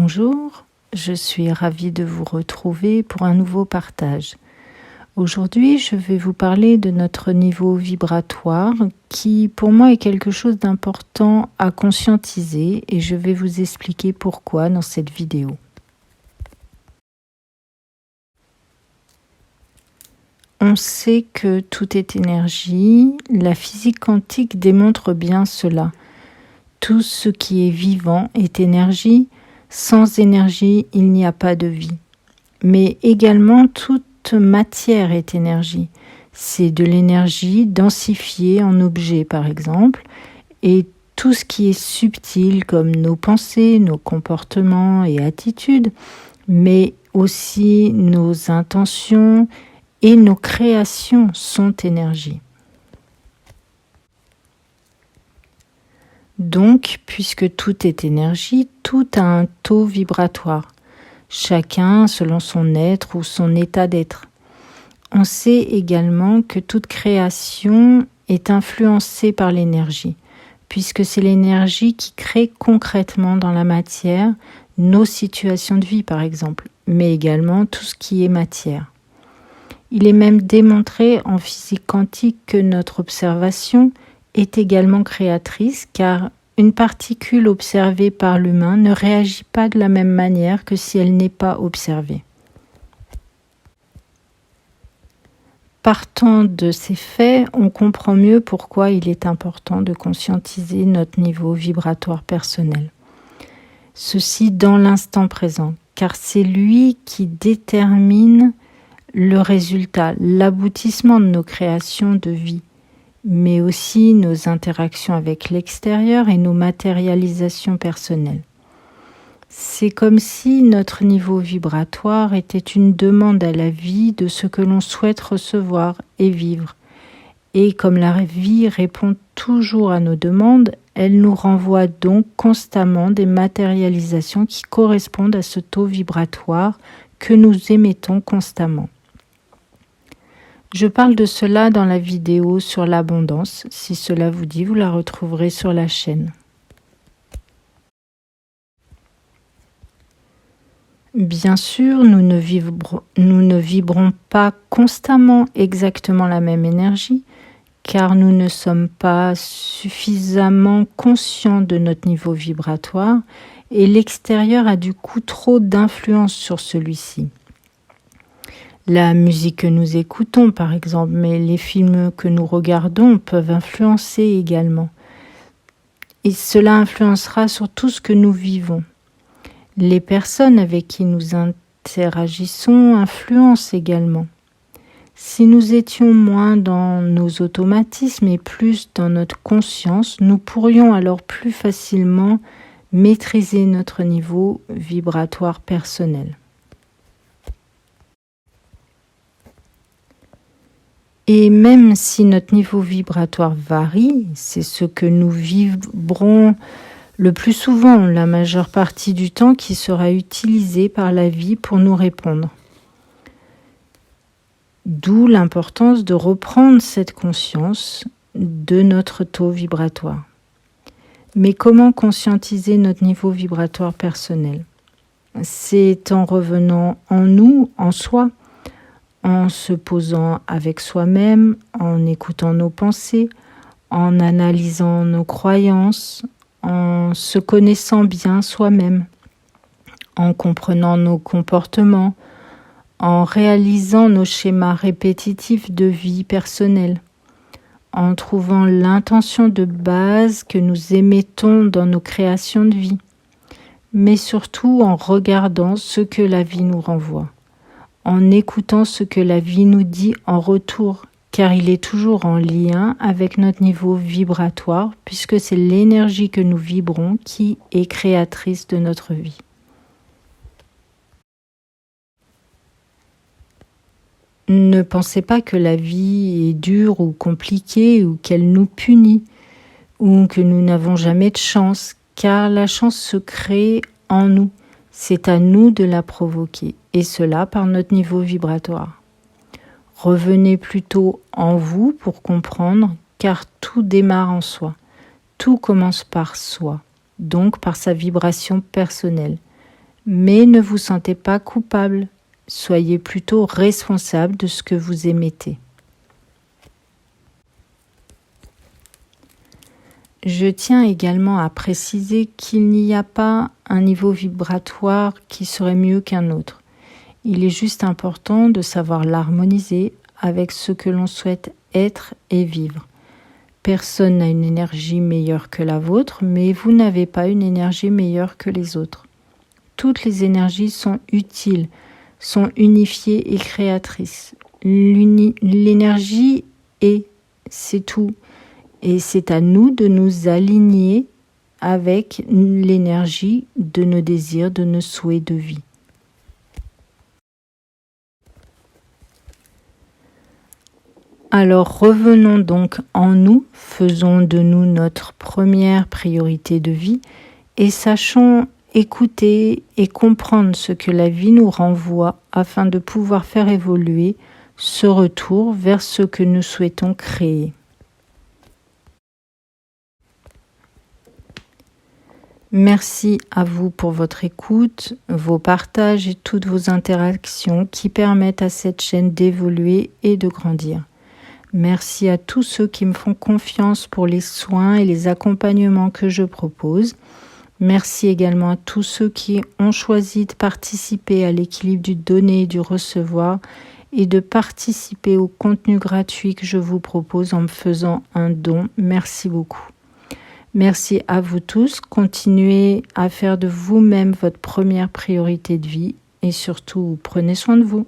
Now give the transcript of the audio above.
Bonjour, je suis ravie de vous retrouver pour un nouveau partage. Aujourd'hui, je vais vous parler de notre niveau vibratoire qui, pour moi, est quelque chose d'important à conscientiser et je vais vous expliquer pourquoi dans cette vidéo. On sait que tout est énergie, la physique quantique démontre bien cela. Tout ce qui est vivant est énergie. Sans énergie, il n'y a pas de vie. Mais également, toute matière est énergie. C'est de l'énergie densifiée en objets, par exemple, et tout ce qui est subtil, comme nos pensées, nos comportements et attitudes, mais aussi nos intentions et nos créations sont énergie. Donc, puisque tout est énergie, tout a un taux vibratoire, chacun selon son être ou son état d'être. On sait également que toute création est influencée par l'énergie, puisque c'est l'énergie qui crée concrètement dans la matière nos situations de vie par exemple, mais également tout ce qui est matière. Il est même démontré en physique quantique que notre observation est également créatrice car une particule observée par l'humain ne réagit pas de la même manière que si elle n'est pas observée. Partant de ces faits, on comprend mieux pourquoi il est important de conscientiser notre niveau vibratoire personnel. Ceci dans l'instant présent, car c'est lui qui détermine le résultat, l'aboutissement de nos créations de vie, mais aussi nos interactions avec l'extérieur et nos matérialisations personnelles. C'est comme si notre niveau vibratoire était une demande à la vie de ce que l'on souhaite recevoir et vivre. Et comme la vie répond toujours à nos demandes, elle nous renvoie donc constamment des matérialisations qui correspondent à ce taux vibratoire que nous émettons constamment. Je parle de cela dans la vidéo sur l'abondance. Si cela vous dit, vous la retrouverez sur la chaîne. Bien sûr, nous ne vibrons pas constamment exactement la même énergie, car nous ne sommes pas suffisamment conscients de notre niveau vibratoire et l'extérieur a du coup trop d'influence sur celui-ci. La musique que nous écoutons, par exemple, mais les films que nous regardons peuvent influencer également. Et cela influencera sur tout ce que nous vivons. Les personnes avec qui nous interagissons influencent également. Si nous étions moins dans nos automatismes et plus dans notre conscience, nous pourrions alors plus facilement maîtriser notre niveau vibratoire personnel. Et même si notre niveau vibratoire varie, c'est ce que nous vibrons le plus souvent, la majeure partie du temps, qui sera utilisé par la vie pour nous répondre. D'où l'importance de reprendre cette conscience de notre taux vibratoire. Mais comment conscientiser notre niveau vibratoire personnel ? C'est en revenant en nous, en soi, en se posant avec soi-même, en écoutant nos pensées, en analysant nos croyances, en se connaissant bien soi-même, en comprenant nos comportements, en réalisant nos schémas répétitifs de vie personnelle, en trouvant l'intention de base que nous émettons dans nos créations de vie, mais surtout en regardant ce que la vie nous renvoie, en écoutant ce que la vie nous dit en retour, car il est toujours en lien avec notre niveau vibratoire, puisque c'est l'énergie que nous vibrons qui est créatrice de notre vie. Ne pensez pas que la vie est dure ou compliquée ou qu'elle nous punit ou que nous n'avons jamais de chance, car la chance se crée en nous. C'est à nous de la provoquer, et cela par notre niveau vibratoire. Revenez plutôt en vous pour comprendre, car tout démarre en soi. Tout commence par soi, donc par sa vibration personnelle. Mais ne vous sentez pas coupable, soyez plutôt responsable de ce que vous émettez. Je tiens également à préciser qu'il n'y a pas un niveau vibratoire qui serait mieux qu'un autre. Il est juste important de savoir l'harmoniser avec ce que l'on souhaite être et vivre. Personne n'a une énergie meilleure que la vôtre, mais vous n'avez pas une énergie meilleure que les autres. Toutes les énergies sont utiles, sont unifiées et créatrices. L'énergie c'est tout. Et c'est à nous de nous aligner avec l'énergie de nos désirs, de nos souhaits de vie. Alors revenons donc en nous, faisons de nous notre première priorité de vie et sachons écouter et comprendre ce que la vie nous renvoie afin de pouvoir faire évoluer ce retour vers ce que nous souhaitons créer. Merci à vous pour votre écoute, vos partages et toutes vos interactions qui permettent à cette chaîne d'évoluer et de grandir. Merci à tous ceux qui me font confiance pour les soins et les accompagnements que je propose. Merci également à tous ceux qui ont choisi de participer à l'équilibre du donner et du recevoir et de participer au contenu gratuit que je vous propose en me faisant un don. Merci beaucoup. Merci à vous tous. Continuez à faire de vous-même votre première priorité de vie et surtout, prenez soin de vous.